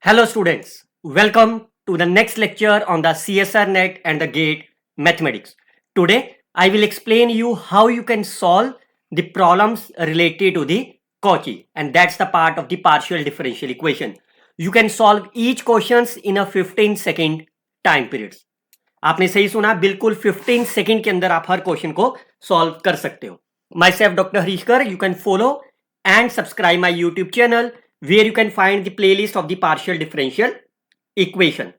Hello students, welcome to the next lecture on the CSR net and the GATE mathematics. Today I will explain you how you can solve the problems related to the Cauchy, and that's the part of the partial differential equation. You can solve each questions in a 15 second time periods. आपने सही सुना, बिल्कुल 15 second के अंदर आप हर question को solve कर सकते हो. Myself doctor Harishkar. You can follow and subscribe my YouTube channel where you can find the playlist of the partial differential equation.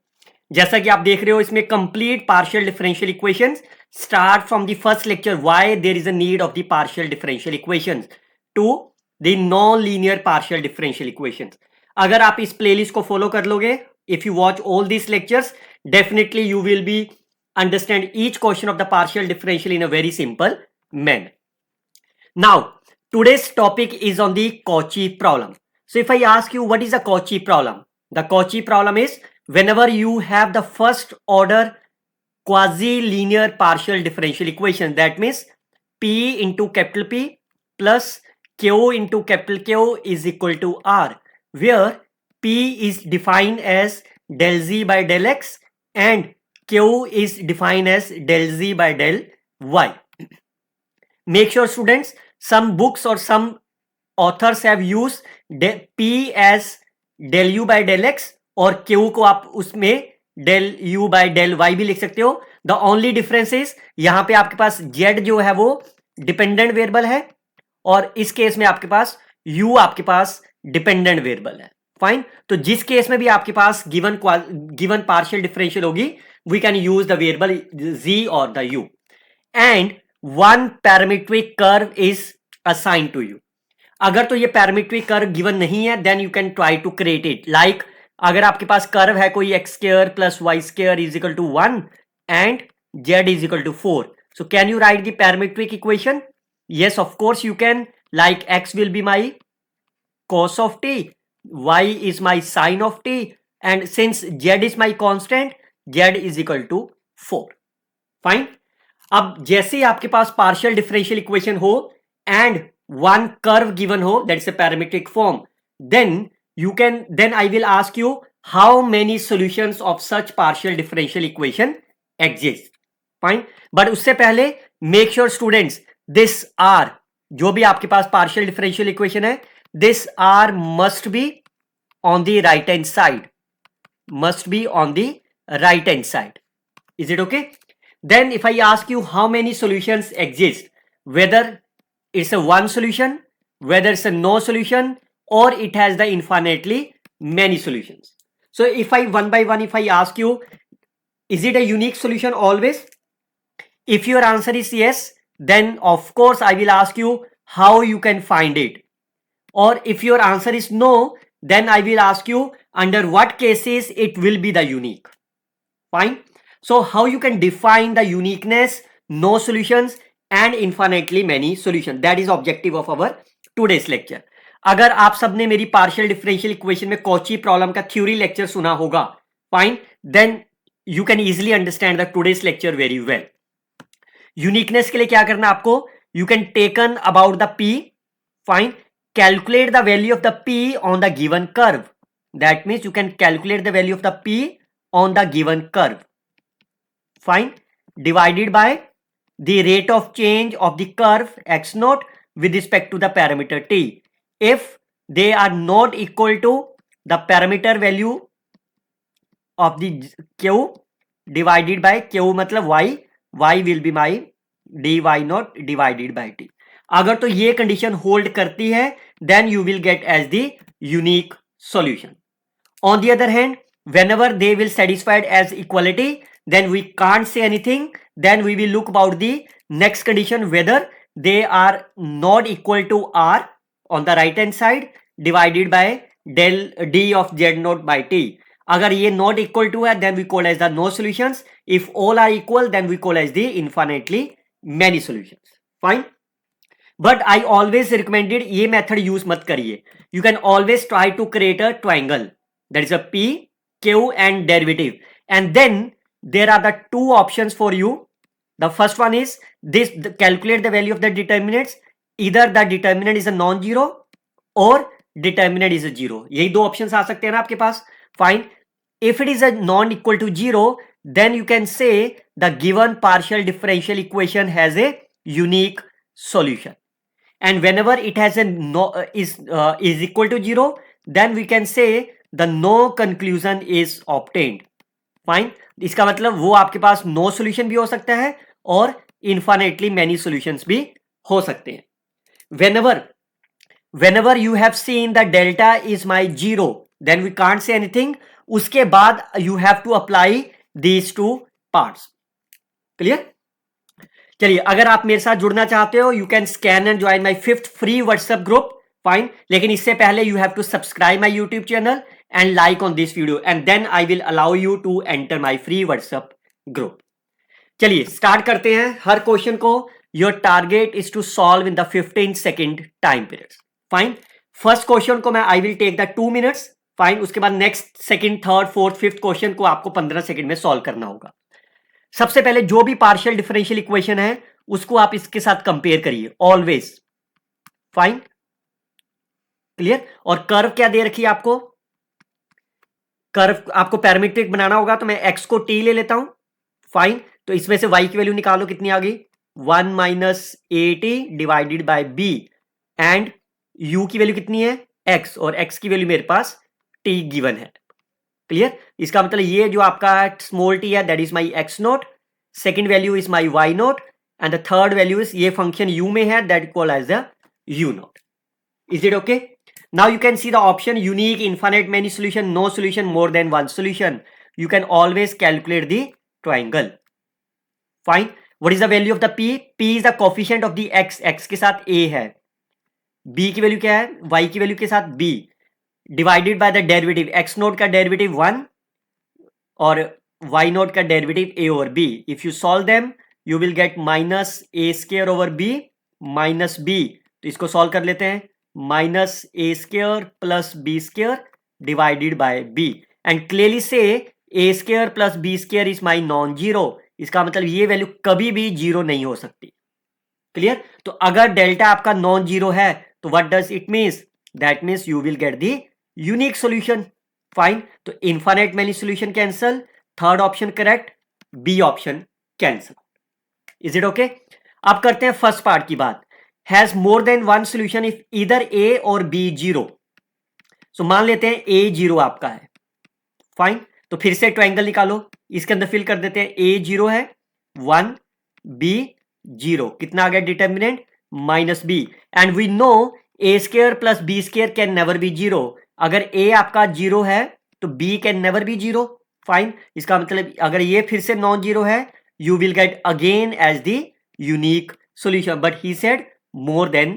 जैसा कि आप देख रहे हो इसमें complete partial differential equations start from the first lecture why there is a need of the partial differential equations to the non-linear partial differential equations. अगर आप इस playlist को follow कर लोगे, if you watch all these lectures, definitely you will be understand each question of the partial differential in a very simple manner. Now, today's topic is on the Cauchy problem. So if I ask you what is a Cauchy problem? The Cauchy problem is whenever you have the first order quasi-linear partial differential equation, that means P into capital P plus Q into capital Q is equal to R, where P is defined as del Z by del X and Q is defined as del Z by del Y. Make sure students, some books or some authors have used P as del U by del X और Q को आप उसमें del U by del Y भी लिख सकते हो. The only difference is यहाँ पे आपके पास Z जो है वो डिपेंडेंट वेरिएबल है और इस केस में आपके पास U आपके पास डिपेंडेंट वेरिएबल है. फाइन. तो जिस केस में भी आपके पास गिवन पार्शियल डिफरेंशियल होगी, we can use the variable Z और the U and one parametric curve is assigned to you. अगर तो ये पैरामीट्रिक कर्व गिवन नहीं है, then you can try to create it. Like अगर आपके पास कर्व है कोई x square plus y square is equal to 1 and z is equal to 4. So can you write the parametric equation? Yes, of course you can. Like x will be my cos of t, y is my sin of t, and since z is my constant, z is equal to 4. Fine. अब जैसे ही आपके पास partial differential equation हो and one curve given हो, that is a parametric form, then I will ask you how many solutions of such partial differential equation exist. Fine. But उससे पहले make sure students, this R जो भी आपके पास partial differential equation है, this R must be on the right hand side. Must be on the right hand side. Is it okay? Then if I ask you how many solutions exist, whether it's a one solution, whether it's a no solution, or it has the infinitely many solutions. So if I one by one, if I ask you, is it a unique solution always? If your answer is yes, then of course I will ask you how you can find it. Or if your answer is no, then I will ask you under what cases it will be the unique. Fine. So how you can define the uniqueness, no solutions and infinitely many solutions. That is objective of our today's lecture. अगर आप सबने मेरी partial differential equation में Cauchy problem का theory lecture सुना होगा, fine, then you can easily understand the today's lecture very well. Uniqueness के लिए क्या करना आपको? You can taken about the p. Fine. Calculate the value of the p on the given curve. That means you can calculate the value of the p on the given curve. Fine. Divided by the rate of change of the curve x naught with respect to the parameter t. If they are not equal to the parameter value of the q divided by q मतलब y will be my dy naught divided by t. अगर तो ये condition hold करती है, then you will get as the unique solution. On the other hand, whenever they will satisfied as equality, then we can't say anything. Then we will look about the next condition, whether they are not equal to r on the right hand side divided by del d of z naught by t. अगर ये not equal to है, then we call as the no solutions. If all are equal, then we call as the infinitely many solutions. Fine. But I always recommended ये method use मत करिए. You can always try to create a triangle. That is a p, q and derivative. And then there are the two options for you. The first one is this, calculate the value of the determinants. Either the determinant is a non-zero or determinant is a zero. यही दो options आ सकते हैं ना आपके पास. Fine. If it is a non-equal to 0, then you can say the given partial differential equation has a unique solution. And whenever it has a is equal to 0, then we can say the no conclusion is obtained. Fine. इसका मतलब वो आपके पास no solution भी हो सकता है और infinitely many solutions भी हो सकते हैं. Whenever you have seen the delta is my 0, then we can't say anything. उसके बाद you have to apply these two parts. Clear? चलिए, अगर आप मेरे साथ जुड़ना चाहते हो, you can scan and join my 5th free WhatsApp group. Fine. लेकिन इससे पहले you have to subscribe my YouTube channel and like on this video, and then I will allow you to enter my free WhatsApp group. चलिए start करते हैं हर question को. Your target is to solve in the 15-second time periods. Fine. First question को मैं I will take the 2 minutes. Fine. उसके बाद next, second, third, fourth, fifth question को आपको 15 सेकंड में सॉल्व करना होगा. सबसे पहले जो भी पार्शियल डिफरेंशियल इक्वेशन है उसको आप इसके साथ कंपेयर करिए ऑलवेज. फाइन. क्लियर. और कर्व क्या दे रखी है आपको? कर्व आपको पैरामीट्रिक बनाना होगा, तो मैं x को t ले लेता हूं. फाइन. तो इसमें से y की वैल्यू निकालो, कितनी आ गई? 1 minus AT divided by b. And u की वैल्यू कितनी है? x. और x की वैल्यू मेरे पास t गिवन है. क्लियर. इसका मतलब ये जो आपका स्मॉल t है that is my x naught, second value is my y naught, and the third value is ये फंक्शन u में है that equal as the u naught. Is it okay? Now you can see the option unique, infinite, many solution, no solution, more than one solution. You can always calculate the triangle. Fine. What is the value of the p? P is the coefficient of the x. x के साथ a है. b की value क्या है? y की value के साथ b. Divided by the derivative. x note का डेरिवेटिव 1 और y नोट का derivative a over b. If you solve them, you will get minus a square over b minus b. तो इसको सॉल्व कर लेते हैं. Minus a square plus b square divided by b. And clearly से a square plus b square is my non zero. इसका मतलब ये value कभी भी जीरो नहीं हो सकती. क्लियर. तो अगर डेल्टा आपका नॉन जीरो है तो what does it means? That means you will get the unique solution. Fine. तो infinite many solution cancel, third option correct, b option cancel. Is it okay? अब करते हैं फर्स्ट पार्ट की बात. Has more than one solution if either A or B 0. So मान लेते हैं A 0 आपका है. फाइन. तो फिर से ट्रायंगल निकालो, इसके अंदर फिल कर देते हैं. A 0 है, 1, B 0. कितना आ गया determinant? Minus B. And we know A square plus B square can never be 0. अगर A आपका 0 है तो B can never be 0. Fine. इसका मतलब अगर ये फिर से नॉन जीरो है, you will get again as the unique solution. But he said more than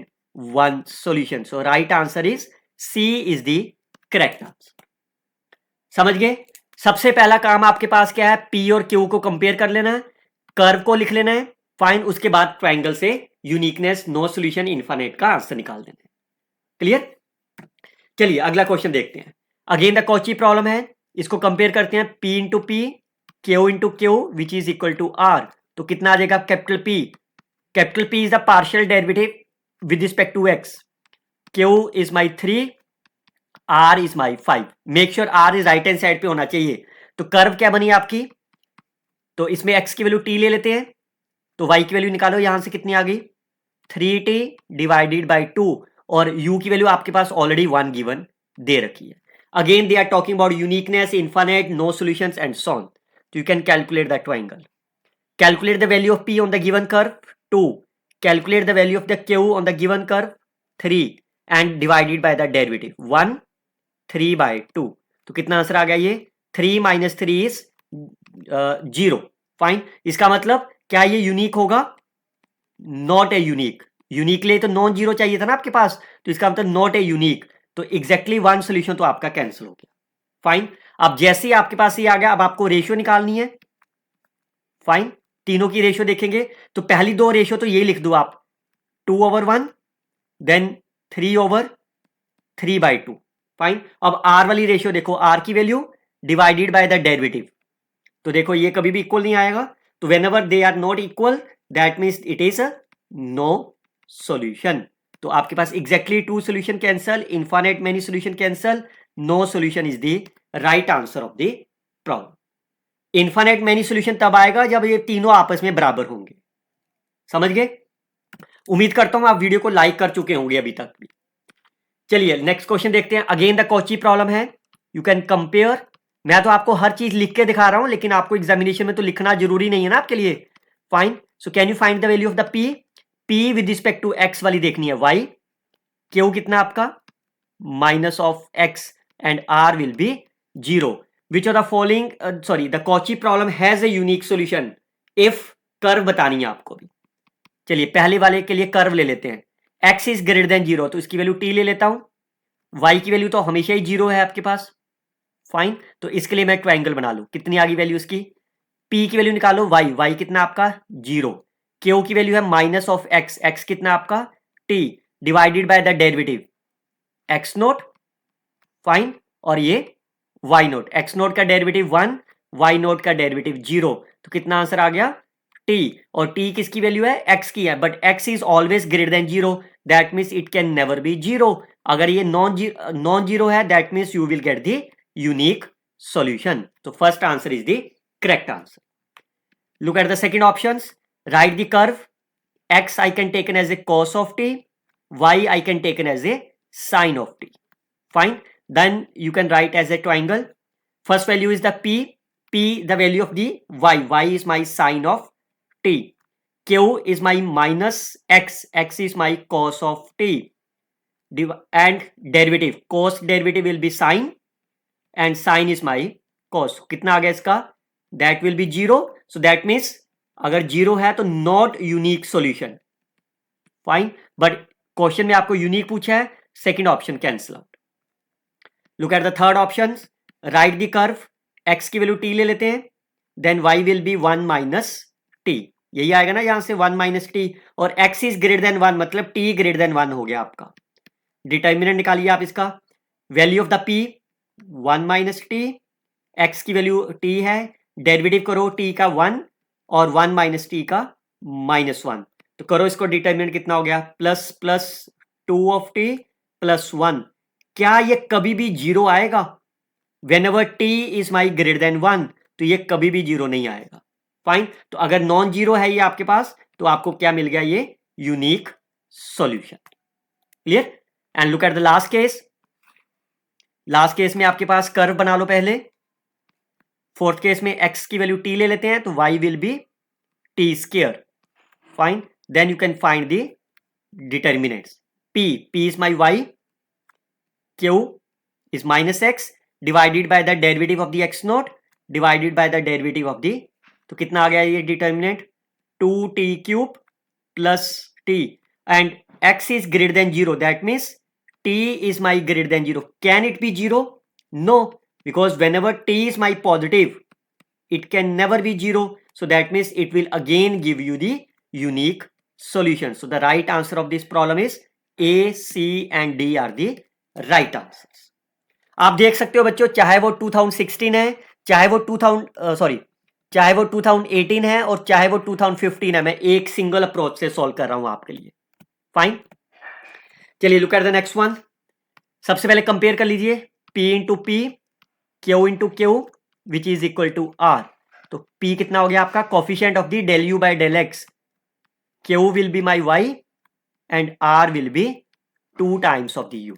one solution. So right answer is C is the correct answer. समझ गए? सबसे पहला काम आपके पास क्या है? P और Q को कंपेयर कर लेना है, कर्व को लिख लेना है. फाइन. उसके बाद ट्रायंगल से यूनिकनेस, नो सॉल्यूशन, इनफाइनाइट का आंसर निकाल देना है. क्लियर. चलिए अगला क्वेश्चन देखते हैं. अगेन द कॉची प्रॉब्लम है. इसको कंपेयर करते हैं. P into P, Q into Q which is equal to R. तो कितना आ जाएगा? Capital P. Capital P is the partial derivative with respect to x. Q is my 3, R is my 5. Make sure R is right hand side पे होना चाहिए. तो curve क्या बनी आपकी? तो इसमें x की वैल्यू t ले लेते हैं. तो y की वैल्यू निकालो, यहां से कितनी आ गई? 3t divided by 2. और u की वैल्यू आपके पास ऑलरेडी 1 गिवन दे रखी है. Again they are talking about uniqueness, infinite, no solutions and so on. तो you can calculate the triangle. Calculate the value of P on the given curve, 2. Calculate the value of the Q on the given curve, 3. And divided by the derivative, 1, 3 by 2. तो कितना answer आ गया ये? 3 minus 3 is 0. Fine. इसका मतलब क्या ये unique होगा? Not a unique. यूनिक लिए तो नॉन जीरो चाहिए था ना आपके पास, तो इसका मतलब नॉट ए यूनिक. तो एग्जैक्टली वन सोल्यूशन तो आपका कैंसिल हो गया. फाइन. अब जैसे ही आपके पास ये आ गया, अब आपको रेशियो निकालनी है. फाइन. तीनों की रेशियो देखेंगे तो पहली दो रेशियो तो ये लिख दो आप, 2/1 देन 3/3/2. फाइन. अब आर वाली रेशियो देखो, आर की value divided by the derivative. तो देखो ये कभी भी इक्वल नहीं आएगा. तो whenever they are not equal that means it is a no solution. तो आपके पास exactly 2 solution cancel, infinite many solution cancel, no solution is the right answer of the problem. Infinite many solution तब आएगा जब ये तीनों आपस में बराबर होंगे। समझ गए? उम्मीद करता हूं आप वीडियो को लाइक कर चुके होंगे अभी तक भी। चलिए नेक्स्ट क्वेश्चन देखते हैं। अगेन द कॉची प्रॉब्लम है। You can compare. मैं तो आपको हर चीज लिख के दिखा रहा हूं, लेकिन आपको एग्जामिनेशन में तो लिखना जरूरी नहीं है ना आपके लिए। Fine. So can you find the value of the p. P with respect to x वाली देखनी है, वाई। क्यू कितना आपका minus of x and r will be 0। Which of the following sorry the Cauchy problem has a unique solution if curve बतानी है आपको भी। चलिए पहले वाले के लिए कर्व ले लेते हैं। x इज ग्रेटर देन 0 तो इसकी वैल्यू t ले लेता हूं। y की वैल्यू तो हमेशा ही 0 है आपके पास। फाइन। तो इसके लिए मैं ट्रायंगल बना लूं। कितनी आ गई वैल्यू इसकी? p की वैल्यू निकालो, y कितना आपका 0। q की वैल्यू है माइनस ऑफ x, x कितना आपका t divided by the derivative x note. Fine. और ये y नोट, x नोट का डेरिवेटिव 1, y नोट का डेरिवेटिव 0। तो कितना आंसर आ गया? t। और t किसकी वैल्यू है? x की है, but x is always greater than 0, that means it can never be 0। अगर ये नॉन जीरो है that means you will get the unique solution. तो first answer is the correct answer. Look at the second options. Write the curve. x I can taken as a cos of t, y I can taken as a sin of t. Fine. Then you can write as a triangle. First value is the p, the value of the y is my sin of t, q is my minus x is my cos of t, and derivative cos derivative will be sin and sin is my cos. कितना आ गया इसका? That will be 0. So that means अगर 0 है तो not unique solution. Fine. But question में आपको unique पूछा है, second option cancel out. Look at the third option. Write the curve. x की वैल्यू t ले लेते हैं, then y will be 1 minus t। यही आएगा ना यहां से 1 माइनस टी, और x इज ग्रेटर देन 1 मतलब t ग्रेटर देन 1 हो गया आपका। डिटर्मिनेंट निकालिए आप इसका। Value of the p 1 minus T, x की वैल्यू t है, डेरिवेटिव करो t का 1 और 1 माइनस टी का -1। तो करो इसको, डिटर्मिनेंट कितना हो गया? Plus plus 2 of T plus 1। क्या ये कभी भी 0 आएगा? When ever T is my greater than 1 तो ये कभी भी 0 नहीं आएगा। फाइन। तो अगर नॉन जीरो है ये आपके पास तो आपको क्या मिल गया? ये unique solution. Clear? And look at the last case. Last case में आपके पास कर्व बना लो पहले। फोर्थ केस में x की वैल्यू t ले लेते हैं तो y will be t square. Fine. Then you can find the determinants. p is my y, q is minus x divided by the derivative of the x naught divided by the derivative of the, तो कितना आ गया ये determinant? 2t cube plus t and x is greater than 0, that means t is my greater than 0. Can it be 0? No, because whenever t is my positive it can never be 0, so that means it will again give you the unique solution. So the right answer of this problem is A, C and D are the right answers. आप देख सकते हो बच्चों, चाहे वो 2016 है, चाहे वो 2018 है और चाहे वो 2015 है, मैं एक सिंगल अप्रोच से सॉल्व कर रहा हूं आपके लिए। फाइन। चलिए look at the next one. सबसे पहले कंपेयर कर लीजिए P into p, Q into q which is equal to R। तो P कितना हो गया आपका? Coefficient of the del U by del X, Q will be my Y and R will be 2 times of the U।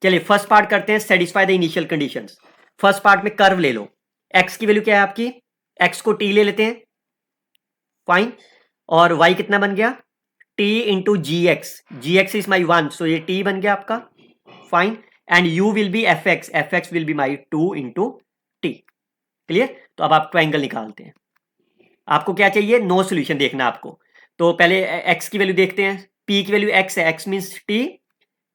चलिए first part करते हैं, satisfy the initial conditions. First part में curve ले लो। x की value क्या है आपकी? x को t ले लेते हैं। फाइन। और y कितना बन गया? t into g x, g x is my 1 so ये t बन गया आपका। Fine. And u will be f x will be my 2 into t. Clear? तो अब आप ट्रायंगल निकालते हैं। आपको क्या चाहिए? नो सोल्यूशन देखना आपको। तो पहले x की वैल्यू देखते हैं। p की वैल्यू x है, x means t,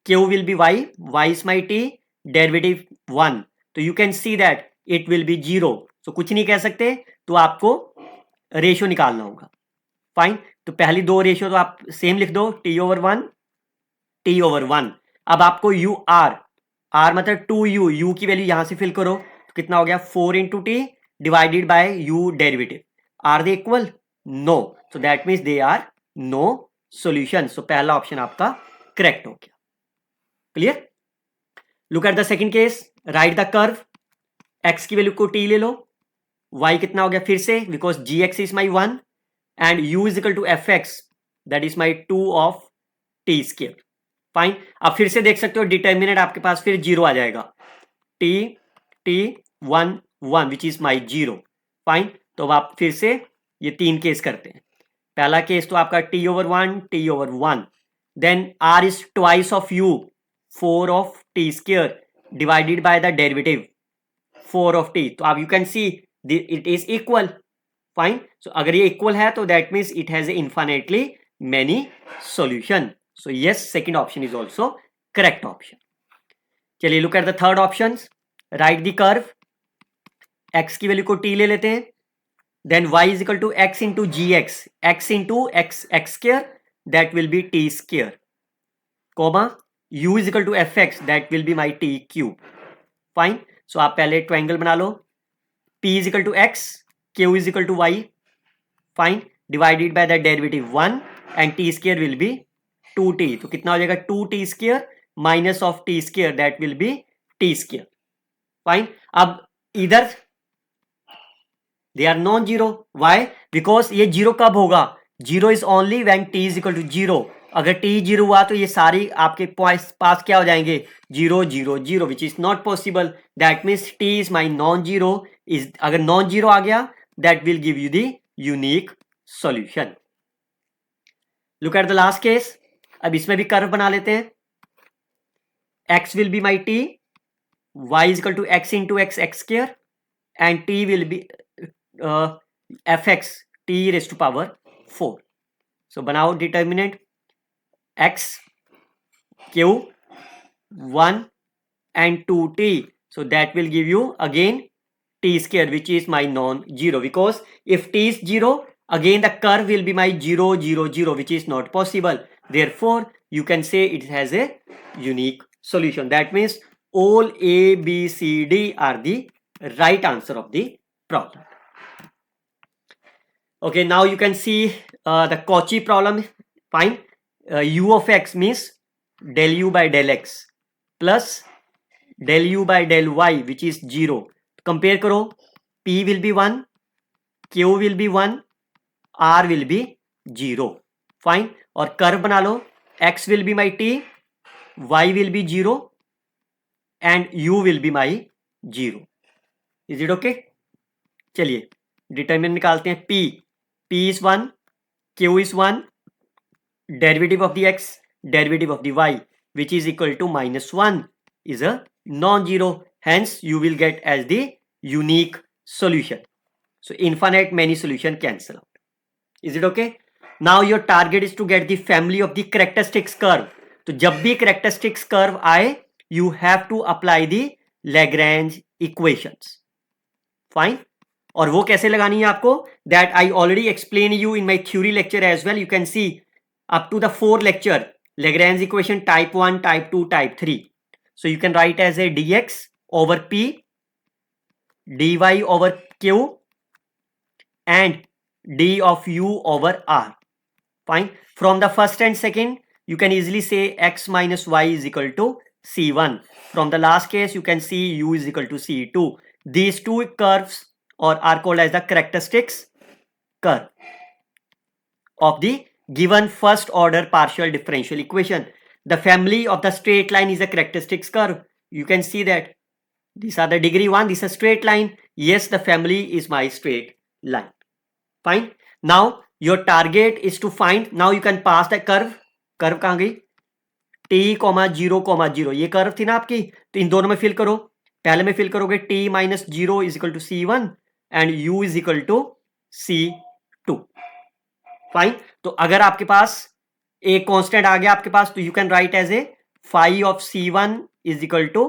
Q will be y is my t, derivative 1, तो you can see that it will be 0, so कुछ नहीं कह सकते, तो आपको रेशियो निकालना होगा। फाइन। तो पहली दो रेशियो तो आप सेम लिख दो, t ओवर 1 t ओवर 1। अब आपको u r मतलब 2u, u की वैल्यू यहां से फिल करो तो कितना हो गया? 4 into t divided by u derivative. Are they equal? No, so that means they are no solution. So पहला ऑप्शन आपका करेक्ट हो गया। Clear? Look at the second case. Write the curve. x की वैल्यू को t ले लो, y कितना हो गया फिर से, because gx is my 1 and u is equal to fx that is my 2 of t square. Fine. अब फिर से देख सकते हो डिटर्मिनेंट आपके पास फिर 0 आ जाएगा, t t 1 1 which is my 0. Fine. तो अब आप फिर से ये 3 केस करते हैं. पहला केस तो आपका t over 1 t over 1, then r is twice of u 4 of t square divided by the derivative 4 of t. तो आप you can see it is equal. Fine. So अगर ये equal है तो that means it has infinitely many solution. So yes, second option is also correct option. चलिए look at the third options. Write the curve. x की value को t ले लेते हैं, then y is equal to x into gx, x into x square that will be t square, comma u is equal to fx that will be my t cube. Fine. So आप पहले triangle बना लो, p is equal to x, q is equal to y. Fine. Divided by the derivative 1 and t square will be 2t. तो कितना हो जाएगा 2t square minus of t square that will be t square. Fine. अब इधर they are non-zero. Why? Because ये zero कब होगा? Zero is only when t is equal to 0. अगर t 0 हुआ तो ये सारी आपके पास क्या हो जाएंगे? 0 0 0, which is not possible. That means t is my non-zero. is अगर non-zero आ गया that will give you the unique solution. Look at the last case. अब इसमें भी कर्व बना लेते हैं. x will be my t, y is equal to x into x square and t will be fx t raised to power 4. So बनाओ determinant x q 1 and 2t. So that will give you again t square which is my non-zero, because if t is 0 again the curve will be my 0 0 0 which is not possible. Therefore you can say it has a unique solution. That means all a b c d are the right answer of the problem. Okay, now you can see the Cauchy problem. Fine. U of x means del u by del x plus del u by del y which is 0. Compare करो, p will be 1, q will be 1, r will be 0. Fine. और curve बना लो, x will be my t, y will be 0 and u will be my 0. Is it okay? चलिए determinant निकालते हैं. p is 1, q is 1, derivative of the x, derivative of the y which is equal to -1 is a non-zero, hence you will get as the unique solution. So infinite many solution cancel out. Is it okay? Now your target is to get the family of the characteristics curve. तो जब भी characteristics curve आए you have to apply the Lagrange equations. Fine. और वो कैसे लगानी है आपको? That I already explained you in my theory lecture as well. You can see up to the 4 lecture Lagrange equation type 1, type 2, type 3. So you can write as a dx over p, dy over q and d of u over r. Fine. From the first and second you can easily say x minus y is equal to c1. From the last case you can see u is equal to c2. These two curves are called as the characteristics curve of the given first order partial differential equation. The family of the straight line is a characteristics curve. You can see that these are the degree 1, this is a straight line. Yes, the family is my straight line. Fine. Now your target is to find, now you can pass the curve. Curve कहाँ गई? t, 0, 0. ये curve थी ना आपकी, तो इन दोनों में fill करो. पहले में फिल करोगे t minus 0 is equal to c1 and u is equal to c2. Fine. तो अगर आपके पास एक कांस्टेंट आ गया आपके पास तो you can write as a phi of c1 is equal to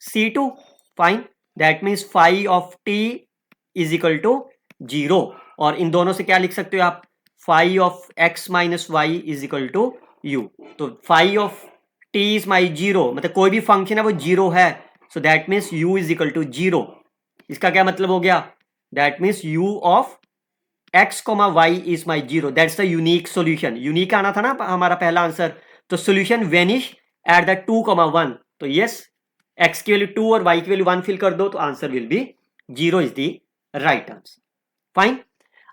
c2. Fine. That means phi of t is equal to 0. और इन दोनों से क्या लिख सकते हो आप? phi of x minus y is equal to u. तो phi of t is my 0, मतलब कोई भी फंक्शन है वो 0 है. So that means u is equal to 0. इसका क्या मतलब हो गया? That means u of x, y is my 0. That's the unique solution. Unique आना था ना हमारा पहला आंसर. तो solution vanish at the 2, 1. तो yes, x की वैल्यू 2 और y की वैल्यू 1 फिल कर दो तो answer will be 0 is the right answer. Fine.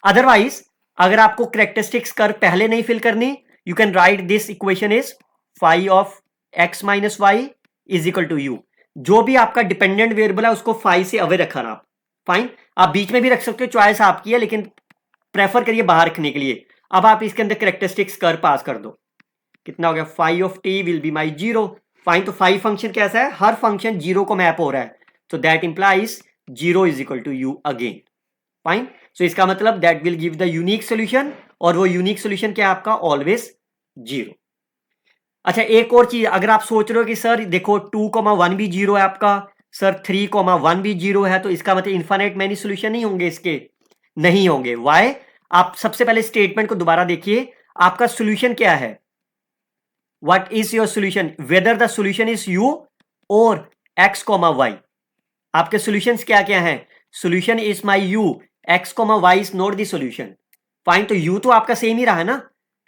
Otherwise अगर आपको करेक्टरिस्टिक्स कर्व पहले नहीं फिल करनी, you can write this equation is phi of x minus y is equal to u. जो भी आपका डिपेंडेंट वेरिएबल है उसको फाई से अवे रखना आप. फाइन. आप बीच में भी रख सकते हो, चॉइस आपकी है, लेकिन प्रेफर करिए बाहर रखने के लिए. अब आप इसके अंदर करेक्टरिस्टिक्स कर्व पास कर दो. कितना हो गया? Phi of t will be my 0. Fine. तो फाई फंक्शन कैसा है? हर फंक्शन 0 को मैप हो रहा है. तो that implies 0 is equal to you again. Fine. So इसका मतलब that will give the unique solution, और वो यूनिक सोल्यूशन क्या है आपका? ऑलवेज 0. अच्छा, एक और चीज, अगर आप सोच रहे हो कि सर देखो 2,1 भी 0 है आपका, सर 3,1 भी 0 है, तो इसका मतलब इन्फाइनाइट मैनी सोल्यूशन नहीं होंगे इसके. नहीं होंगे. वाई? आप सबसे पहले स्टेटमेंट को दोबारा देखिए. आपका सोल्यूशन क्या है? What is your solution? Whether the solution is u और x, y. आपके सोल्यूशंस क्या क्या हैं? Solution is my u, x, y is not the solution. Fine. तो u तो आपका सेम ही रहा है ना.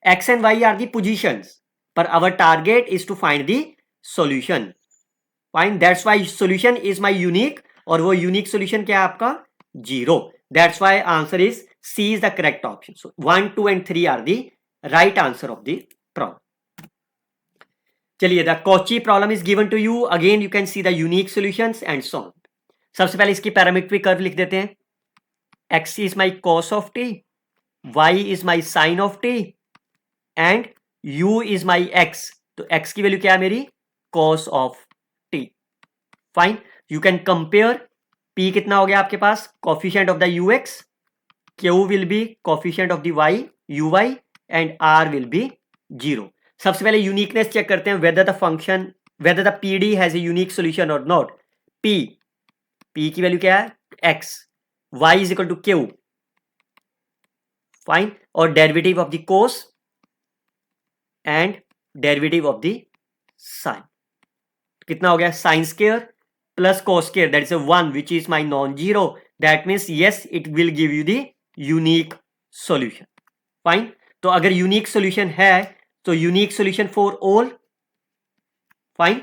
x and y are the positions, पर our target is to find the solution. Fine. That's why solution is my unique, और वो unique solution क्या है आपका? 0. That's why answer is c is the correct option. So 1, 2 and 3 are the right answer of the problem. चलिए, the Cauchy problem is given to you. Again you can see the unique solutions and solve. सबसे पहले इसकी parametric curve लिख देते हैं. x is my cos of t, y is my sine of t, and u is my x. तो x की value क्या है मेरी? Cos of t. Fine. You can compare. p कितना हो गया आपके पास? Coefficient of the ux. q will be coefficient of the y, uy, and r will be 0. सबसे पहले यूनिकनेस चेक करते हैं, whether the function, whether the PD has a unique solution और नॉट. p की वैल्यू क्या है? x. y is equal to q. Fine. और derivative of the cos and derivative of the sine. कितना हो गया? Sine square plus cos square, that is 1 which is my non zero. That means yes, it will give you the unique solution. Fine. तो अगर unique solution है तो unique solution for all. Fine.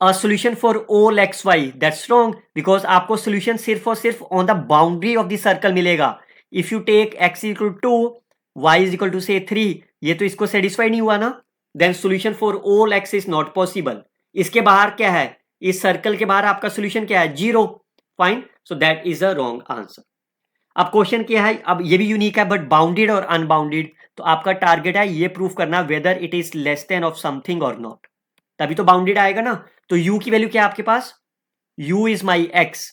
A solution for all x y, that's wrong, because आपको solution सिर्फ और सिर्फ on the boundary of the circle मिलेगा. If you take x equal to, y is equal to say 3, ये तो इसको satisfy नहीं हुआ ना. Then solution for all x is not possible. इसके बाहर क्या है? इस सर्कल के बाहर आपका सॉल्यूशन क्या है? 0. Fine. So that is a wrong answer. अब क्वेश्चन क्या है? अब ये भी यूनिक है बट बाउंडेड और अनबाउंडेड. तो आपका टारगेट है ये प्रूव करना whether it is less than of something और नॉट. तभी तो बाउंडेड आएगा ना. तो u की वैल्यू क्या है आपके पास? u is my x.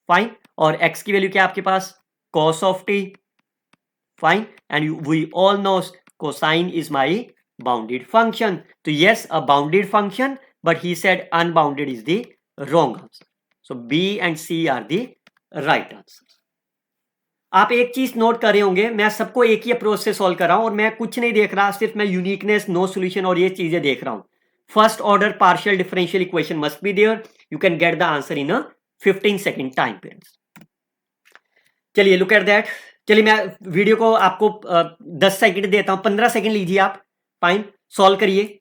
Fine. और x की वैल्यू क्या है आपके पास? cos of t. Fine. And we all knows cosine is my bounded function. तो yes, a bounded function, but he said unbounded is the wrong answer. So b and c are the right answer. आप एक चीज note कर रहे होंगे, मैं सबको एक ही अप्रोच से सॉल्व कर रहा हूं और मैं कुछ नहीं देख रहा, सिर्फ मैं यूनिकनेस, नो सॉल्यूशन और ये चीजें देख रहा हूं. First order partial differential equation must be there. You can get the answer in a 15 second time period. चलिए, लुक एट दैट. चलिए, मैं वीडियो को आपको 10 सेकेंड देता हूं. 15 सेकेंड लीजिए आप. फाइन. सॉल्व करिए.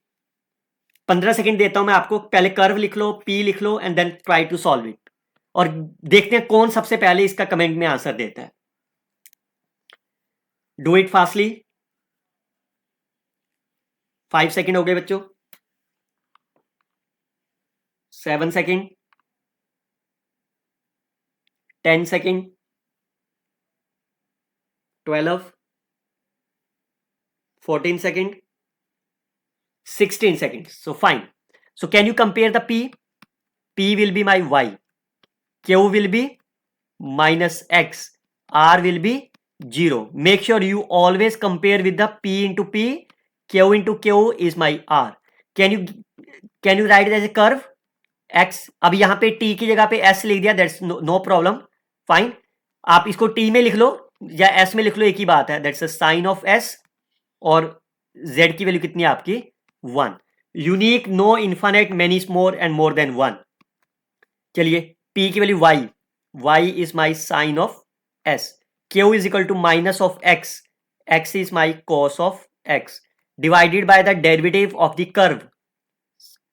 15 सेकेंड देता हूं मैं आपको. पहले कर्व लिख लो, p लिख लो, and then try to solve it. और देखते हैं कौन सबसे पहले इसका कमेंट में आंसर देता है. Do it fastly. 5 सेकेंड हो गए बच्चों. 7 second. 10 second. 12. 14 second. 16 seconds. So fine. So can you compare the p? P will be my y. Q will be minus x. R will be 0. Make sure you always compare with the p into p. Q into q is my r. Can you write it as a curve? x. अब यहां पे t की जगह पे s लिख दिया. That's no problem. Fine. आप इसको t में लिख लो या s में लिख लो, एक ही बात है. That's a sin of s. और z की वैल्यू कितनी है आपकी? 1. Unique, no, infinite, many, more and more than 1. चलिए, p की वैल्यू y. y is my sine of s. q is equal to minus of x. x is my cos of x divided by the derivative of the curve.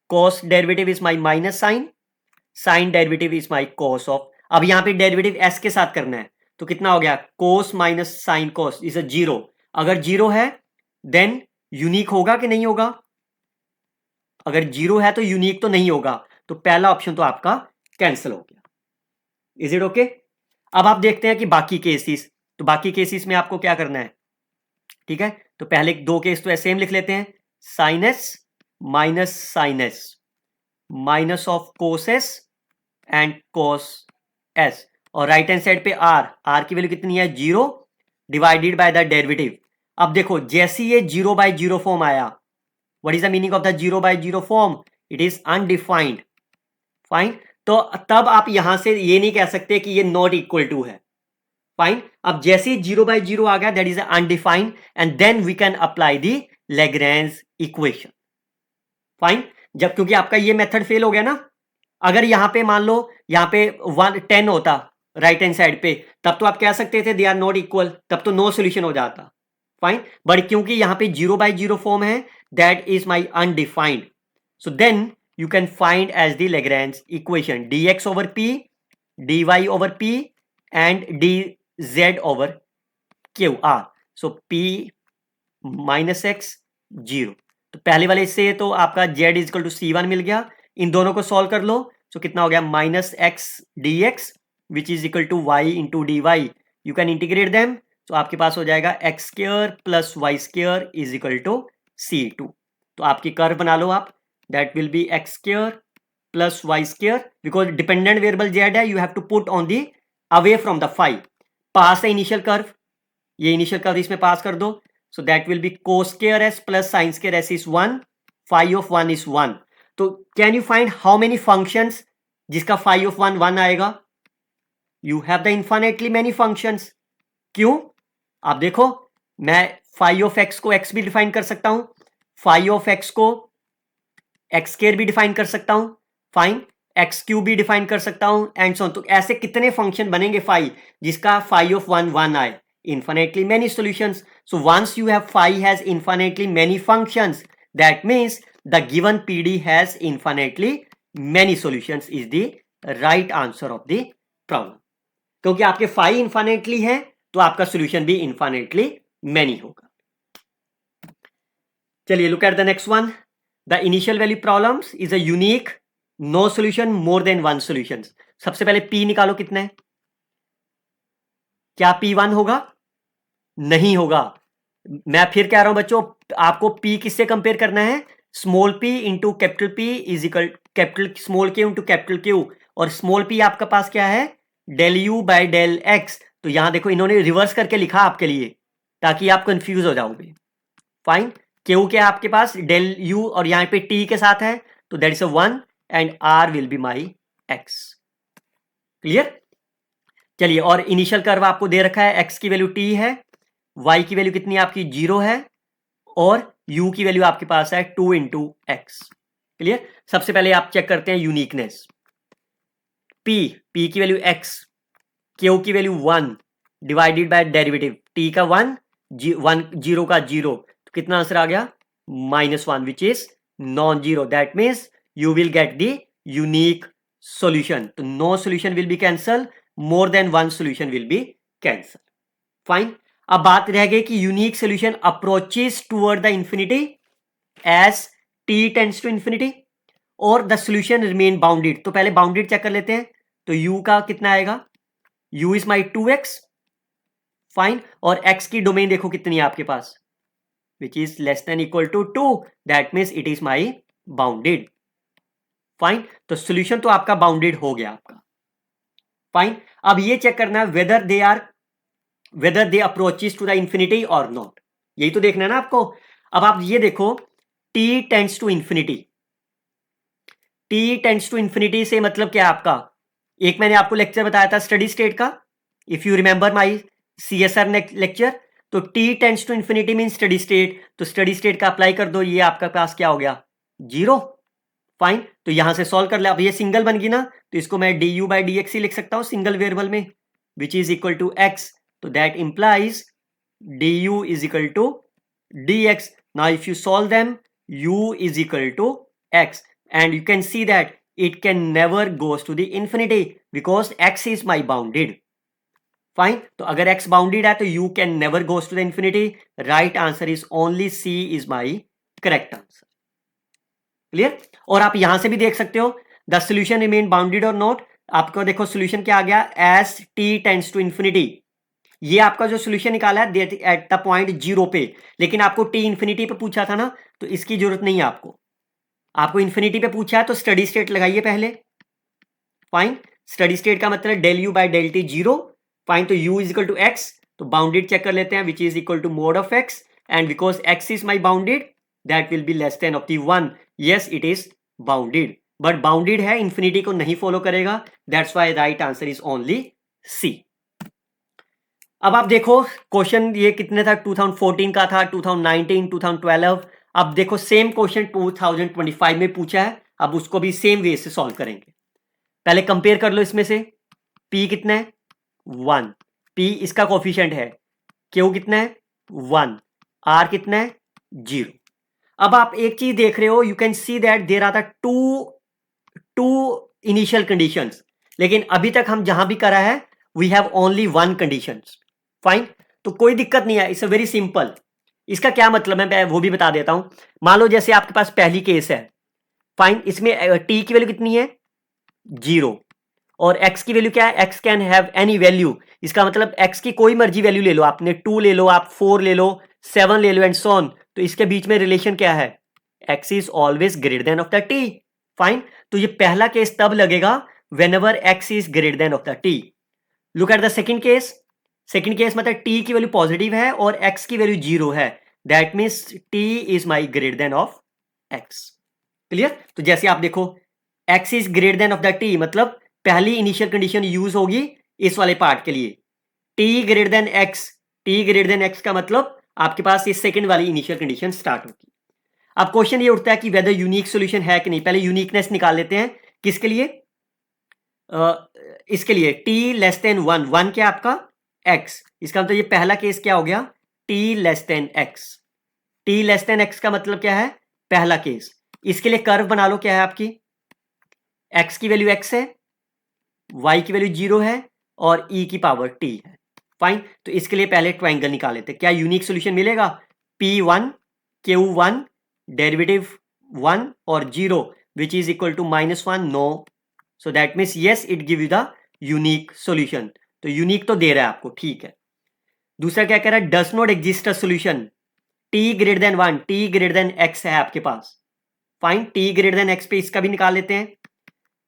cos derivative is my minus sine. Sine derivative is my cos of, अब यहाँ पे derivative S के साथ करना है, तो कितना हो गया, कोस minus sine cos is a zero. अगर जीरो है देन यूनिक होगा कि नहीं होगा, अगर जीरो है तो यूनिक तो नहीं होगा, तो पहला ऑप्शन तो आपका कैंसिल हो गया। Is it okay? अब आप देखते हैं कि बाकी केसेस, तो बाकी केसेस में आपको क्या करना है, ठीक है, तो पहले दो केस तो सेम लिख लेते हैं, sine s minus sine s minus of cos s and cos s, और राइट हैंड साइड पे आर, आर की वैल्यू कितनी है, zero divided by the derivative. अब देखो जैसे ये जीरो बाय जीरो फॉर्म आया, what is the meaning of the zero by zero form, it is undefined. Fine, तो तब आप यहां से ये नहीं कह सकते कि ये नॉट इक्वल टू है। फाइन, अब जैसे जीरो बाय जीरो आ गया, that is undefined, and then we can apply the Lagrange equation. Fine, जब क्योंकि आपका ये मेथड फेल हो गया ना, अगर यहां पे मान लो यहां पे 10 होता राइट हैंड साइड पे, तब तो आप कह सकते थे दे आर नॉट इक्वल, तब तो नो सोल्यूशन हो जाता। फाइन, बट क्योंकि यहां पे जीरो बाय जीरो फॉर्म है, that is my undefined, so then you can find as the Lagrange equation dx over p, dy over p and dz over q r. So p minus x 0. तो पहले वाले से तो आपका z is equal to c1 मिल गया, इन दोनों को सॉल्व कर लो, तो कितना हो गया, minus x d x which is equal to y into d y, you can integrate them, तो आपके पास हो जाएगा x square plus y square is equal to c2। तो आपकी कर्व बना लो आप, that will be x square plus y square, because dependent variable z है, you have to put on the away from the phi, पास है initial curve, ये initial curve इसमें पास कर दो, so that will be cos square s plus sin square s is 1, phi of 1 is 1। तो can you find how many functions जिसका phi of 1 1 आएगा, you have the infinitely many functions। क्यों, आप देखो मैं phi of x को x भी define कर सकता हूं, phi of x को एक्स स्क्वायर भी डिफाइन कर सकता हूं, फाइन, एक्स क्यूब भी डिफाइन कर सकता हूं, एंड सो ऑन। तो ऐसे कितने फंक्शन बनेंगे फाई जिसका फाई ऑफ 1 1 आए, infinitely many solutions। So once you have phi has infinitely many functions, that means the given PD has infinitely many solutions is the right answer of the problem। क्योंकि आपके phi infinitely है तो आपका solution भी infinitely many होगा। चलिए look at the next one। The initial value problems is a unique no solution more than one solutions। सबसे पहले P निकालो कितना है, क्या P1 होगा, नहीं होगा। मैं फिर कह रहा हूं बच्चों, आपको P किससे कंपेयर करना है, small p into capital P is equal capital small Q into capital Q, और स्मॉल p आपका पास क्या है, del u by del x। तो यहां देखो इन्होंने रिवर्स करके लिखा आपके लिए ताकि आप कंफ्यूज हो जाओगे। फाइन, क्यू क्या आपके पास डेल यू और यहाँ पे टी के साथ है, तो that is a 1 and r will be my x. Clear? चलिए, और इनिशियल कर्व आपको दे रखा है, एक्स की वैल्यू टी है, वाई की वैल्यू कितनी आपकी 0 है, और यू की वैल्यू आपके पास है 2 इंटू एक्स। क्लियर? सबसे पहले आप चेक करते हैं यूनिकनेस, पी की वैल्यू एक्स, क्यू की value 1 divided by derivative, T का 1 जीरो का 0, तो कितना आंसर आ गया, -1 which is non zero, that means you will get the unique solution. तो no solution will be cancel, more than one solution will be cancel. Fine, अब बात रह गई कि unique solution approaches toward the infinity as t tends to infinity, और the solution remain bounded. तो पहले bounded check कर लेते हैं, तो u का कितना आएगा, u is my 2x। Fine, और x की डोमेन देखो कितनी है आपके पास, which is less than equal to 2, that means it is my bounded। Fine, तो सॉल्यूशन तो आपका बाउंडेड हो गया आपका। फाइन, अब ये चेक करना है whether they approaches to the infinity और नॉट, यही तो देखना है ना आपको। अब आप ये देखो, t tends to infinity, t tends to infinity से मतलब क्या है आपका, एक मैंने आपको लेक्चर बताया था स्टडी स्टेट का, if you remember my CSR lecture, तो t tends to infinity mean study state, तो स्टडी स्टेट का अप्लाई कर दो, ये आपका पास क्या हो गया, 0। फाइन, तो यहां से सॉल्व कर ले, अब ये सिंगल बन गई ना, तो इसको मैं du बाई dx ही लिख सकता हूं सिंगल वेरिएबल में, which is equal to x, तो that implies du is equal to dx। Now if you solve them, u is equal to x, and you can see that it can never goes to the infinity because x is my bounded. Fine, तो अगर x bounded है तो u can never goes to the infinity. Right answer is only c is my correct answer. Clear. और आप यहां से भी देख सकते हो द सोल्यूशन रिमेन बाउंडेड और नॉट. आपको देखो सोल्यूशन क्या आ गया, as t tends to infinity. ये आपका जो सोल्यूशन निकाला है एट द पॉइंट 0 पे, लेकिन आपको t इंफिनिटी पे पूछा था ना, तो इसकी जरूरत नहीं है आपको इंफिनिटी पे पूछा है तो स्टडी स्टेट लगाइए पहले. फाइन, स्टडी स्टेट का मतलब del u by del t 0. Fine, तो u is equal to x, तो बाउंडेड चेक कर लेते हैं which is equal to mod of x, and because x is my bounded that will be less than of the 1. Yes it is bounded, but bounded है, infinity को नहीं follow करेगा. That's why right answer is only C. अब आप देखो question ये कितने था, 2014 का था, 2019, 2012. अब देखो सेम क्वेश्चन 2025 में पूछा है. अब उसको भी सेम वे से सॉल्व करेंगे. पहले कंपेयर कर लो इसमें से. p कितना है 1, p इसका कोफिशिएंट है. q कितना है 1, r कितना है 0. अब आप एक चीज देख रहे हो, you can see that there are the two initial conditions, लेकिन अभी तक हम जहां भी करा है we have only one conditions. Fine, तो कोई दिक्कत नहीं है, इट्स अ वेरी सिंपल. इसका क्या मतलब है मैं वो भी बता देता हूं. मान लो जैसे आपके पास पहली केस है. फाइन, इसमें t की वैल्यू कितनी है 0 और x की वैल्यू क्या है, x can have any value. इसका मतलब x की कोई मर्जी वैल्यू ले लो, आपने 2 ले लो, आप 4 ले लो, 7 ले लो एंड सो ऑन. तो इसके बीच में रिलेशन क्या है, x is always greater then of the t. Fine, तो ये पहला केस तब लगेगा whenever x is greater than of the t. Look at the second case. Second case मतलब t की वैल्यू पॉजिटिव है और x की वैल्यू 0 है. That means t is my greater than of x. Clear. तो जैसे आप देखो x is greater then of the t, मतलब पहली इनिशियल कंडीशन यूज होगी इस वाले पार्ट के लिए. t greater than x, t greater than x का मतलब आपके पास ये सेकेंड वाली इनिशियल कंडीशन स्टार्ट होगी. अब क्वेश्चन ये उठता है कि वेदर यूनिक सोल्यूशन है कि नहीं. पहले यूनिकनेस निकाल लेते हैं. किसके लिए, इसके लिए t लेस देन 1. 1 क्या आपका x. इसका मतलब ये पहला केस क्या हो गया, t less than x. t less than x का मतलब क्या है, पहला केस. इसके लिए कर्व बना लो, क्या है आपकी x की वैल्यू x है, y की वैल्यू 0 है और e की पावर t है. फाइन, तो इसके लिए पहले ट्रायंगल निकाल लेते हैं. क्या यूनिक सोल्यूशन मिलेगा, p1 q1 डेरिवेटिव 1 और 0 which is equal to -1. No, so that means yes it give you the unique solution. तो यूनिक तो दे रहा है आपको, ठीक है. दूसरा क्या कह रहा है, does not exist a solution t greater than 1, t greater than x है आपके पास. Fine, t greater than x पे इसका भी निकाल लेते हैं.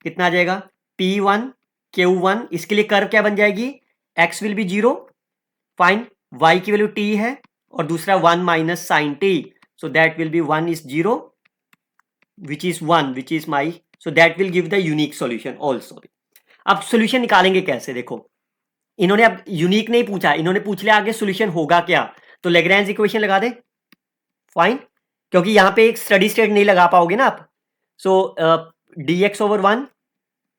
कितना आ जाएगा p1 q1. इसके लिए कर्व क्या बन जाएगी, x will be 0. Fine, y की वैल्यू t है और दूसरा 1 minus sine t, so that will be 1 is 0 which is 1 which is my, so that will give the unique solution also. अब सोल्यूशन निकालेंगे कैसे, देखो इन्होंने अब यूनिक नहीं पूछा, इन्होंने पूछ लिया आगे सोल्यूशन होगा क्या. तो लेग्रेंज इक्वेशन लगा दे. फाइन, क्योंकि यहां पे एक स्टडी स्टेट नहीं लगा पाओगे ना आप. सो dx ओवर 1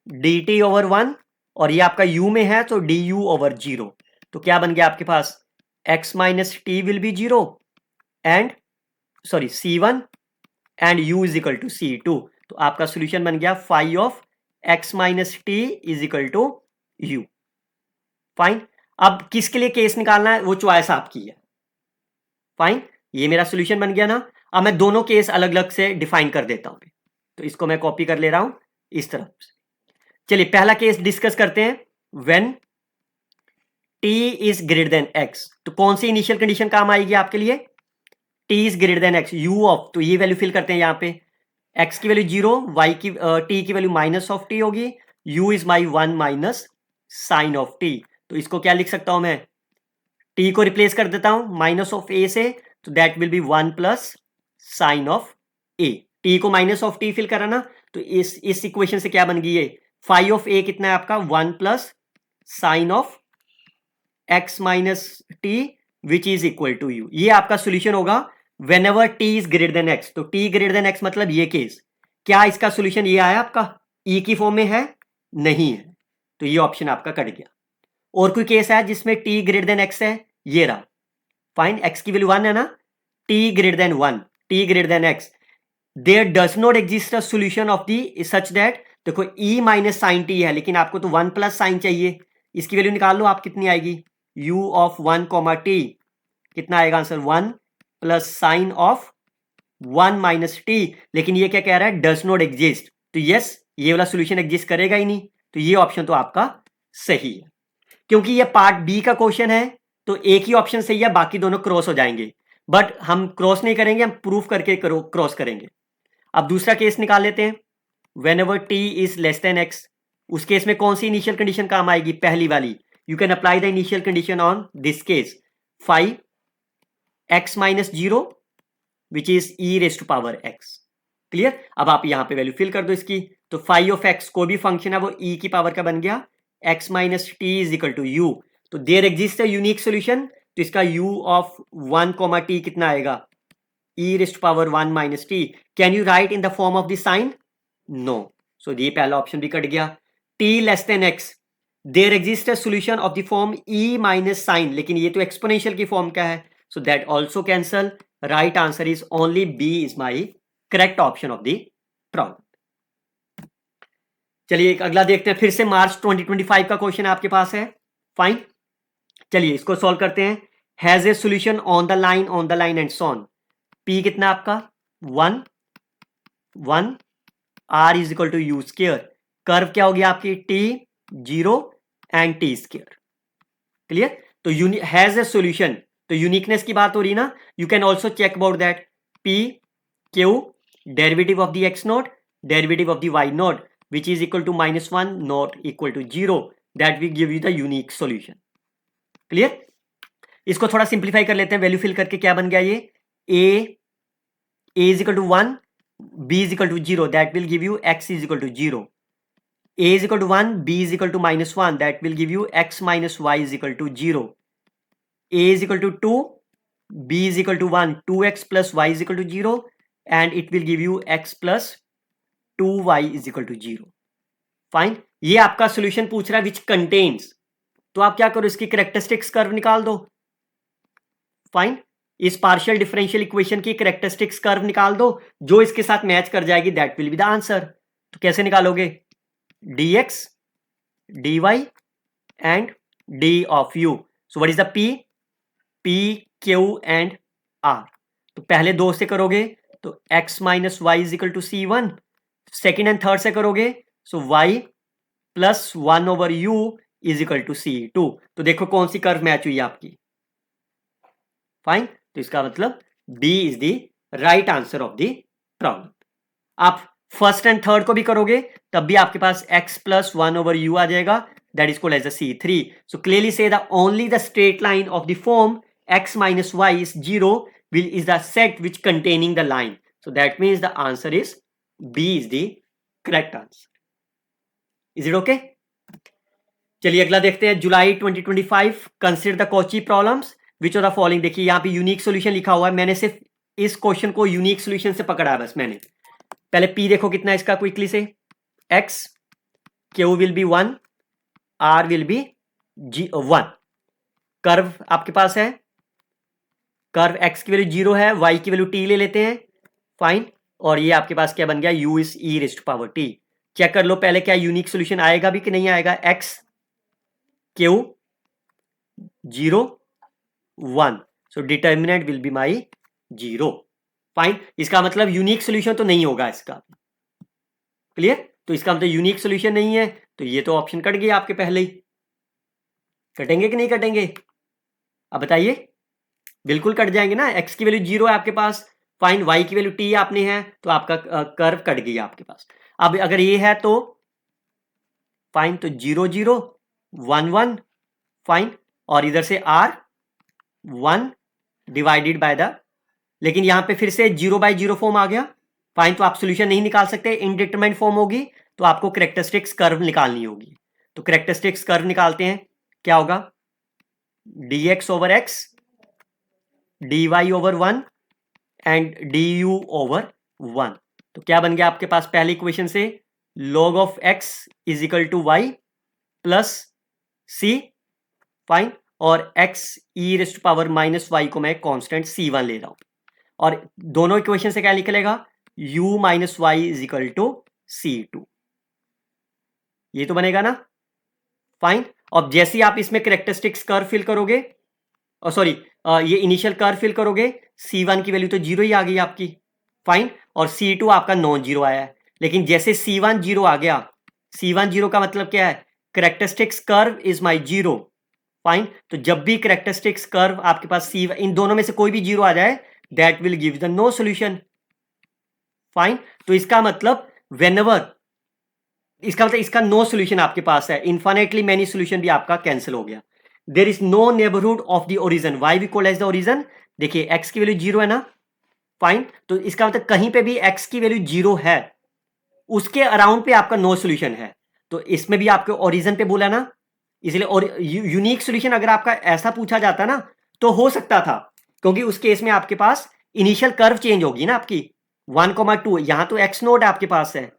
dt ओवर 1 और ये आपका u में है तो du ओवर 0. तो क्या बन गया आपके पास, x minus t will be 0 and sorry c1 and u is equal to c2. तो आपका सोल्यूशन बन गया phi of x minus t is equal to u. Fine, अब किसके लिए केस निकालना है वो चॉइस आपकी है. फाइन, ये मेरा सोल्यूशन बन गया ना. अब मैं दोनों केस अलग अलग से डिफाइन कर देता हूं. तो इसको मैं कॉपी कर ले रहा हूं इस तरफ से. चलिए पहला केस डिस्कस करते हैं. When t is greater than x, तो कौन सी इनिशियल कंडीशन काम आएगी आपके लिए, t is greater than x, u of, तो ये वैल्यू फिल करते हैं यहां पे. x की वैल्यू 0, y की t की वैल्यू माइनस ऑफ t होगी, u is my 1 minus sine of t. तो इसको क्या लिख सकता हूं मैं, t को रिप्लेस कर देता हूं माइनस ऑफ a से, तो that will be 1 plus sine of a. t को माइनस ऑफ t फिल करा ना, तो इस इक्वेशन से क्या बन गई है, फाई ऑफ a कितना है आपका 1 plus sine of x minus t which is equal to u. ये आपका सोल्यूशन होगा whenever t is greater than x. तो t ग्रेटर देन x मतलब ये केस. क्या इसका सोल्यूशन ये आया आपका, e की फॉर्म में है, नहीं है, तो ये ऑप्शन आपका कट गया. और कोई केस है जिसमें t ग्रेटर देन x है, ये रहा. फाइन, x की वैल्यू 1 है ना, t greater than 1, t greater than x, there does not exist a solution of the such that देखो e माइनस साइन टी है, लेकिन आपको तो 1 प्लस साइन चाहिए, इसकी वैल्यू निकाल लो आप, कितनी आएगी, u ऑफ 1 कॉमा टी, कितना आएगा answer, 1 plus sine of 1 minus T. लेकिन ये क्या कह रहा है, डज नॉट एग्जिस्ट, तो यस ये वाला सोल्यूशन एग्जिस्ट करेगा ही नहीं, तो ये ऑप्शन तो आपका सही है। क्योंकि ये पार्ट बी का क्वेश्चन है तो एक ही ऑप्शन सही है, बाकी दोनों क्रॉस हो जाएंगे, बट हम क्रॉस नहीं करेंगे, हम प्रूफ करके क्रॉस करेंगे। अब दूसरा केस निकाल लेते हैं, whenever t is less than x, उस केस में कौन सी इनिशियल कंडीशन काम आएगी, पहली वाली, you can apply the initial condition on this case, 5x minus 0 which is e raise to power x। Clear, अब आप यहां पे वैल्यू फिल कर दो इसकी, तो 5 ऑफ x को भी फंक्शन है वो e की पावर का बन गया, x minus t is equal to u, तो there exist a unique solution, तो इसका u ऑफ 1 कॉमा टी कितना आएगा, e raise to power 1 minus t. Can you write in the form of the sine, no, so ये पहला option भी cut गया। t less than x, there exist a solution of the form e minus sine, लेकिन ये तो exponential की form का है, so that also cancel, right answer is only b is my correct option of the problem. चलिए एक अगला देखते हैं, फिर से मार्च 2025 का क्वेश्चन आपके पास है, फाइन, चलिए इसको सॉल्व करते हैं। Has a solution on the line and so on, p कितना आपका 1 1 r is equal to u square, curve क्या हो गया आपकी t 0 and t square. Clear, तो हैज ए सोल्यूशन, तो यूनिकनेस की बात हो रही ना, you can also check about that, p q derivative of the x naught derivative of the y naught which is equal to -1 not equal to 0, that will give you the unique solution. Clear, इसको थोड़ा simplify कर लेते हैं, value fill करके क्या बन गया ये, a is equal to 1, b is equal to 0, that will give you x is equal to 0, a is equal to 1, b is equal to -1, that will give you x minus y is equal to 0, a is equal to 2, b is equal to 1, 2x plus y is equal to 0, and it will give you x plus 2y is equal to 0। Fine, ये आपका solution पूछ रहा है which contains, तो आप क्या करो, इसकी कैरेक्टरिस्टिक्स कर्व निकाल दो। फाइन, इस पार्शियल डिफरेंशियल इक्वेशन की कैरेक्टरिस्टिक्स कर्व निकाल दो, जो इसके साथ मैच कर जाएगी that will be the answer. तो कैसे निकालोगे, dx dy and d of u, so what is the p q and r, तो पहले दो से करोगे तो x minus y is equal to c1, second and third से करोगे so y plus 1 over u is equal to c2, तो देखो कौन सी कर्व मैच हुई आपकी। फाइन, तो इसका मतलब B is the right answer of the problem. आप फर्स्ट एंड थर्ड को भी करोगे तब भी आपके पास x प्लस 1 ओवर u आ जाएगा, that is called as the C3। So clearly से the only the straight line of the form x minus y is 0 will is the set which containing the line, so that means the answer is B is the correct answer। is it okay? चलिए अगला देखते हैं, जुलाई 2025, consider the Cauchy problems which of the following. देखिए यहाँ पे unique solution लिखा हुआ है, मैंने सिर्फ इस क्वेश्चन को यूनिक सोल्यूशन से पकड़ा है बस मैंने। पहले P देखो कितना है इसका क्विकली से, x Q will be 1, R will be 1, curve आपके पास है, कर्व x की वैल्यू 0 है, y की वैल्यू t ले लेते हैं, फाइन, और ये आपके पास क्या बन गया, u is e raise to power t। Check कर लो पहले क्या यूनिक सोल्यूशन आएगा भी कि नहीं आएगा, x Q 0 1, so determinant will be my 0। Fine, इसका मतलब यूनिक सोल्यूशन तो नहीं होगा इसका, क्लियर, तो इसका मतलब यूनिक सोल्यूशन नहीं है, तो ये तो ऑप्शन कट गया आपके पहले ही। कटेंगे कि नहीं कटेंगे, अब बताइए, बिल्कुल कट जाएंगे ना, x की वैल्यू 0 है आपके पास, फाइन, y की वैल्यू t आपने है, तो आपका कर्व कट गया आपके पास। अब अगर ये है तो फाइन, तो 0 0 1 1, फाइन, और इधर से r 1 डिवाइडेड बाय द, लेकिन यहां पे फिर से 0/0 फॉर्म आ गया, फाइन, तो आप सोल्यूशन नहीं निकाल सकते, इनडिटरमिनेट फॉर्म होगी, तो आपको कैरेक्टरिस्टिक्स कर्व निकालनी होगी। तो कैरेक्टरिस्टिक्स कर्व निकालते हैं, क्या होगा, dx over x, dy over 1 and du over 1, तो क्या बन गया आपके पास पहली इक्वेशन से, log of x is equal to y plus c, fine, और x e raise to power minus y को मैं कांस्टेंट c1 ले रहा हूं, और दोनों इक्वेशन से क्या निकलेगा, u minus y is equal to c2। ये तो बनेगा ना, फाइन। अब जैसे ही आप इसमें कैरेक्टरिस्टिक्स कर्व फिल करोगे, सॉरी ये इनिशियल कर्व फिल करोगे, C1 की वैल्यू तो जीरो ही आ गई आपकी, फाइन। और C2 आपका नॉन जीरो आया है। लेकिन जैसे C1 जीरो आ गया, C1 जीरो का मतलब क्या है, characteristics curve is my zero, fine. तो जब भी कैरेक्टरिस्टिक्स कर्व आपके पास C, इन दोनों में से कोई भी जीरो आ जाए, that will give the no solution, fine. तो इसका मतलब व्हेनेवर, इसका मतलब इसका नो सॉल्यूशन आपके पास है, इन्फिनिटली मेनी सॉल्यूशन भी आपका कैंसिल हो गया। There is no neighbourhood of the origin, why we call as the origin. देखिए एक्स की वैल्यू जीरो है ना, फाइन। तो इसका मतलब कहीं पे भी एक्स की वैल्यू जीरो है, उसके अराउंड पे आपका नो सॉल्यूशन है। तो इसमें भी आपके ओरिजन पे बोला ना, इसलिए और यूनिक सॉल्यूशन अगर आपका ऐसा पूछा जाता ना तो हो सकता था, क्योंकि उस केस में आपके पास इनिशियल कर्व चेंज होगी ना आपकी 1,2, यहां तो एक्स नोड आपके पास है,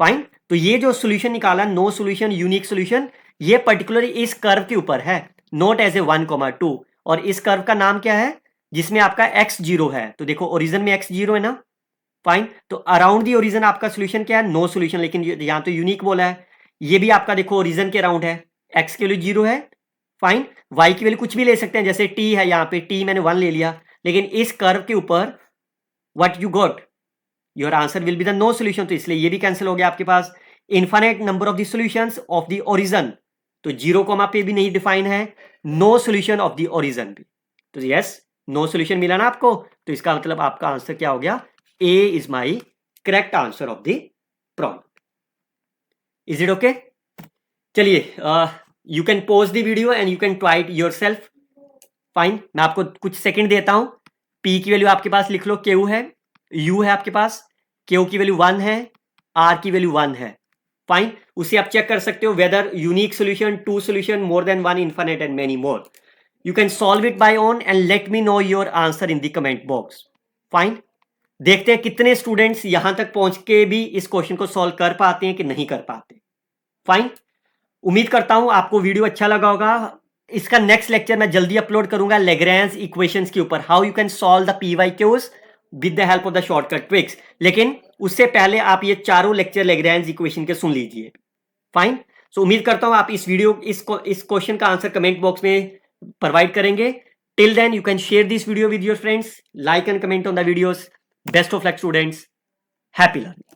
फाइन। तो ये जो सॉल्यूशन निकाला, नो सॉल्यूशन यूनिक सॉल्यूशन, ये पर्टिकुलरली इस कर्व के ऊपर है, नोट एज ए 1,2। और इस कर्व का नाम क्या है, जिसमें आपका एक्स जीरो है। तो देखो ओरिजन में एक्स जीरो है ना, फाइन। तो अराउंड दी ओरिजन आपका सॉल्यूशन क्या है, नो सॉल्यूशन। लेकिन यहां तो यूनिक बोला है, ये भी आपका देखो ओरिजन के अराउंड है, एक्स की वैल्यू जीरो है, फाइन। वाई की वैल्यू कुछ भी ले सकते हैं, जैसे टी है, यहां पे टी मैंने 1 ले लिया। लेकिन इस कर्व के ऊपर what you got, your answer will be the no solution, तो इसलिए ये भी कैंसिल हो गया आपके पास। Infinite number of the solutions of the origin, तो जीरो कॉमा पे भी नहीं डिफाइन है, no solution of the origin भी। तो यस, नो सॉल्यूशन मिला ना आपको, तो इसका मतलब आपका आंसर क्या हो गया, A is my correct answer of the problem. Is it okay? चलिए, you can pause the video and you can try it yourself, fine. मैं आपको कुछ सेकंड देता हूं। पी की वैल्यू आपके पास लिख लो, क्यू है, यू है आपके पास, क्यू की वैल्यू 1 है, आर की वैल्यू 1 है, फाइन। उसे आप चेक कर सकते हो whether unique solution, two solution, more than one, infinite and many more. You can solve it by own and let me know your answer in the comment box, fine. देखते हैं कितने students यहां तक पहुंच के भी इस क्वेश्चन को सॉल्व कर पाते हैं कि नहीं कर पाते, फाइन। उम्मीद करता हूं आपको वीडियो अच्छा लगा होगा। इसका नेक्स्ट लेक्चर मैं जल्दी अपलोड करूंगा लेग्रेंज इक्वेशंस के ऊपर, how you can solve the PYQs with the help of the shortcut tricks. लेकिन उससे पहले आप ये चारों लेक्चर लेग्रेंज इक्वेशन के सुन लीजिए, फाइन। सो उम्मीद करता हूं आप इस वीडियो इस क्वेश्चन का आंसर कमेंट बॉक्स में प्रोवाइड करेंगे। Till then you can share this video with your friends, like and comment on the videos. Best of luck students, happy learning.